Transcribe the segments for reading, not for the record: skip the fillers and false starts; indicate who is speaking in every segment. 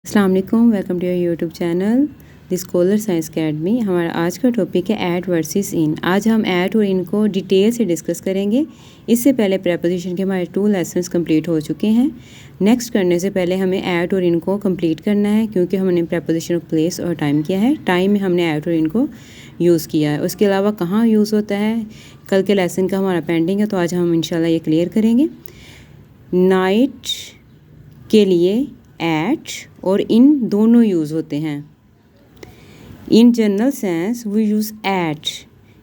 Speaker 1: अस्सलाम वालेकुम, welcome to your YouTube channel the scholar science academy. हमारा आज का टॉपिक है ऐट वर्सेस इन। आज हम ऐट और इन को डिटेल से डिस्कस करेंगे। इससे पहले प्रेपोजिशन के हमारे 2 लेसन्स कंप्लीट हो चुके हैं। नेक्स्ट करने से पहले हमें ऐट और इन को कंप्लीट करना है, क्योंकि हमने प्रेपोजिशन ऑफ प्लेस और टाइम किया है। टाइम में हमने ऐट और इन को यूज़ किया है। उसके अलावा कहाँ यूज़ होता है कल के लेसन का हमारा पेंडिंग है, तो आज हम इंशाल्लाह ये क्लियर करेंगे। नाइट के लिए एट और इन दोनों यूज़ होते हैं। In general sense we use at,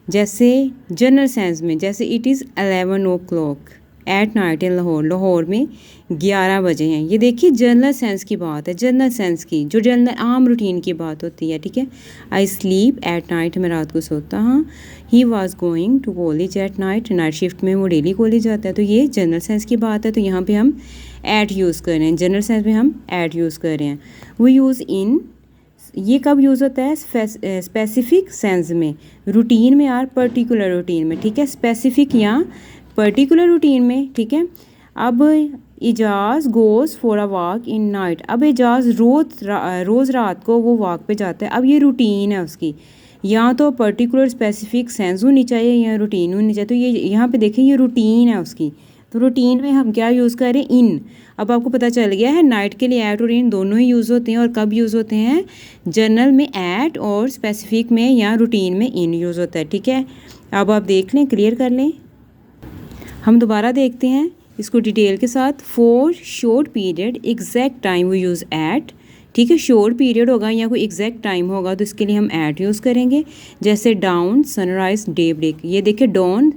Speaker 1: जैसे जनरल सेंस में जैसे it is 11 o'clock at night in Lahore, Lahore में 11 बजे हैं। ये देखिए जनरल सेंस की बात है, जनरल सेंस की जो जनरल आम रूटीन की बात होती है, ठीक है। आई स्लीप एट नाइट, मैं रात को सोता हाँ। He was going to college at night, night shift में वो डेली कॉलेज जाता है। तो ये जनरल सेंस की बात है, तो यहाँ पे हम एट यूज़ कर रहे हैं। जनरल सेंस में हम एट यूज़ कर रहे हैं। वो यूज़ इन, ये कब यूज़ होता है स्पेसिफिक सेंस में, रूटीन में और पर्टिकुलर रूटीन में, ठीक है। स्पेसिफिक या पर्टिकुलर रूटीन में, ठीक है। अब Ejaz goes for a walk in night, अब इजाज़ रोज़ रात को वो वॉक पे जाता है। अब ये रूटीन है उसकी, या तो पर्टिकुलर स्पेसिफिक सेंस होनी चाहिए या रूटीन होनी चाहिए। तो ये यहाँ पे देखें ये रूटीन है उसकी, तो रूटीन में हम क्या यूज़ करें, इन। अब आपको पता चल गया है नाइट के लिए ऐट और इन दोनों ही यूज़ होते हैं। और कब यूज़ होते हैं, जनरल में ऐट और स्पेसिफिक में या रूटीन में इन यूज़ होता है, ठीक है। अब आप देख लें, क्लियर कर लें। हम दोबारा देखते हैं इसको डिटेल के साथ। For short period exact time we use at, ठीक है। शॉर्ट पीरियड होगा या कोई एग्जैक्ट टाइम होगा तो इसके लिए हम ऐट यूज़ करेंगे। जैसे डाउन, सनराइज, डे ब्रेक। ये देखिए डॉन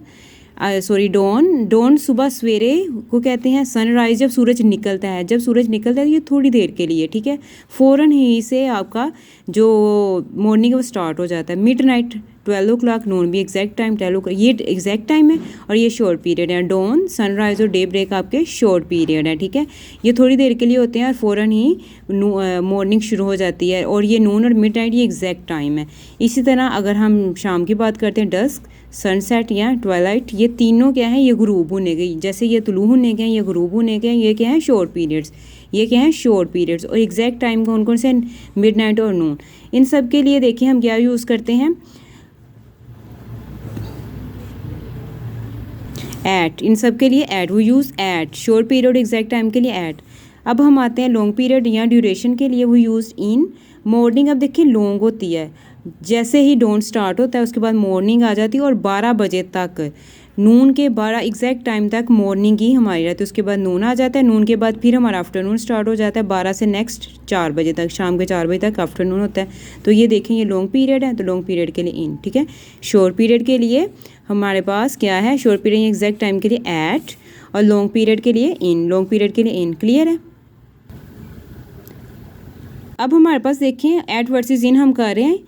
Speaker 1: डॉन सुबह सवेरे को कहते हैं। सनराइज़ जब सूरज निकलता है, जब सूरज निकलता है तो ये थोड़ी देर के लिए, ठीक है। फ़ौरन ही से आपका जो मॉर्निंग है वो स्टार्ट हो जाता है। मिडनाइट 12 o'clock, नून भी एग्जैक्ट टाइम 12 o'clock, ये एग्जैक्ट टाइम है और ये शॉर्ट पीरियड है। डॉन, सनराइज़ और डे ब्रेक आपके शॉर्ट पीरियड है, ठीक है। ये थोड़ी देर के लिए होते हैं और फ़ौरन ही मॉर्निंग शुरू हो जाती है। और ये नून और मिडनाइट ये एग्जैक्ट टाइम है। इसी तरह अगर हम शाम की बात करते हैं, डस्क, सनसेट या ट्वाइलाइट, ये तीनों क्या हैं, ये गुरूब होने गई। जैसे ये तुलू होने के हैं, ये गुरूब होने के हैं, ये क्या हैं, शॉर्ट पीरियड्स। ये क्या हैं, शॉर्ट पीरियड्स। और एग्जैक्ट टाइम कौन कौन से, मिडनाइट और नून। इन सब के लिए देखिए हम क्या यूज़ करते हैं, एट। इन सब के लिए एट, वो use eight. Short period exact time के लिए एट। अब हम आते हैं लॉन्ग पीरियड या ड्यूरेशन के लिए, वो यूज़ इन। मॉर्निंग अब देखिए लॉन्ग होती है, जैसे ही डॉन स्टार्ट होता है उसके बाद मॉर्निंग आ जाती है और 12 बजे तक, नून के 12 एग्जैक्ट टाइम तक मॉर्निंग ही हमारी रहती है। उसके बाद नून आ जाता है, नून के बाद फिर हमारा आफ्टरनून स्टार्ट हो जाता है 12 से नेक्स्ट 4 बजे तक, शाम के 4 बजे तक आफ्टरनून होता है। तो ये देखें ये लॉन्ग पीरियड है, तो लॉन्ग पीरियड के लिए इन, ठीक है। शॉर्ट पीरियड के लिए हमारे पास क्या है, शॉर्ट पीरियड एग्जैक्ट टाइम के लिए ऐट और लॉन्ग पीरियड के लिए इन, लॉन्ग पीरियड के लिए इन। क्लियर है। अब हमारे पास देखें ऐट वर्सेस इन हम कर रहे हैं।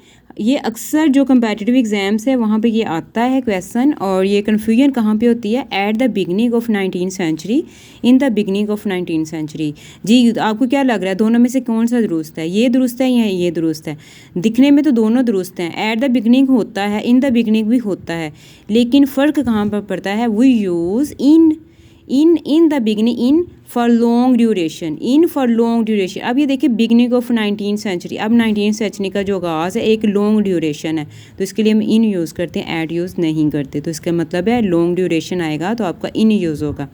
Speaker 1: ये अक्सर जो कंपेटिटिव एग्ज़ाम्स है वहाँ पे ये आता है क्वेश्चन। और ये कन्फ्यूजन कहाँ पे होती है, eight the beginning of 19th century, in the beginning of 19th century. जी आपको क्या लग रहा है, दोनों में से कौन सा दुरुस्त है, ये दुरुस्त है या ये दुरुस्त है? दिखने में तो दोनों दुरुस्त हैं। एट द बिगनिंग होता है, इन द बिगनिंग भी होता है, लेकिन फ़र्क कहाँ पर पड़ता है, we use in the beginning, in for long duration, in for long duration. अब ये देखिए बिगनिंग ऑफ 19th सेंचुरी, अब 19th सेंचुरी का जो आगाज़ है एक लॉन्ग ड्यूरेशन है, तो इसके लिए हम इन यूज़ करते हैं, ऐड यूज़ नहीं करते। तो इसका मतलब है लॉन्ग ड्यूरेशन आएगा तो आपका इन यूज़ होगा।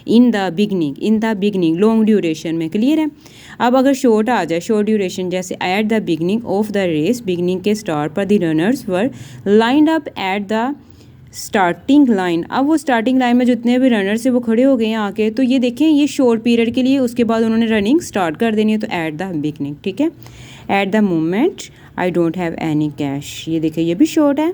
Speaker 1: In the beginning long duration में। क्लियर है। अब अगर शॉर्ट आ जाए, शॉर्ट ड्यूरेशन, जैसे at the beginning of the race, beginning के स्टार्ट पर the runners were lined up at the starting line. अब वो स्टार्टिंग लाइन में जितने भी रनर से वो खड़े हो गए हैं आके, तो ये देखें ये शॉर्ट पीरियड के लिए, उसके बाद उन्होंने रनिंग स्टार्ट कर देनी है, तो एट द बिगनिंग, ठीक है। At the moment I don't have any cash, ये देखें ये भी शॉर्ट है।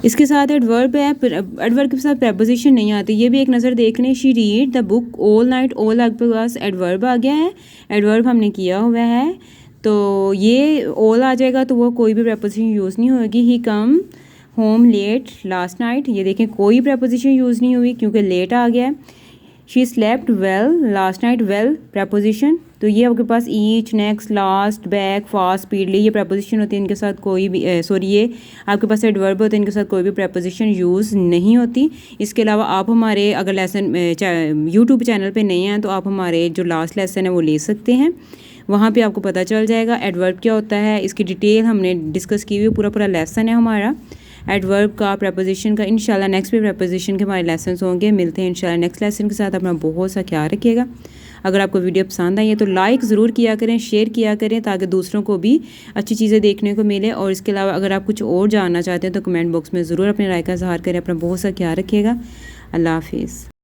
Speaker 1: इसके साथ एडवर्ब है, एडवर्ब के साथ प्रेपोजिशन नहीं आती, ये भी एक नज़र देख लें। She read the book all night, all आपके पास एडवर्ब आ गया है, एडवर्ब हमने किया हुआ है, तो ये ऑल आ जाएगा तो वो कोई भी प्रेपोजिशन यूज़ नहीं होगी। ही come home late last night, ये देखें कोई प्रेपोजिशन यूज़ नहीं हुई क्योंकि लेट आ गया है। She slept well last night. Well preposition, तो ये आपके पास each, next, last, back, fast, speedly ये प्रपोजिशन होती है, इनके साथ कोई भी ये आपके पास एडवर्ब होते हैं, इनके साथ कोई भी प्रपोजिशन यूज़ नहीं होती। इसके अलावा आप हमारे अगर लेसन यूट्यूब चैनल पे नहीं हैं तो आप हमारे जो लास्ट लेसन है वो ले सकते हैं, वहाँ पे आपको पता चल जाएगा एडवर्ब क्या होता है। इसकी डिटेल हमने डिस्कस की हुई, पूरा लेसन है हमारा एडवर्ब का, प्रपोजिशन का। इंशाल्लाह नेक्स्ट भी प्रपोजिशन के हमारे लेसन्स होंगे। मिलते हैं इंशाल्लाह नेक्स्ट लेसन के साथ। अपना बहुत सा ख्याल रखिएगा। अगर आपको वीडियो पसंद आई है तो लाइक ज़रूर किया करें, शेयर किया करें ताकि दूसरों को भी अच्छी चीज़ें देखने को मिले। और इसके अलावा अगर आप कुछ और जानना चाहते हैं तो कमेंट बॉक्स में ज़रूर अपनी राय का इज़हार करें। अपना बहुत सा ख्याल रखिएगा। अल्लाह हाफिज़।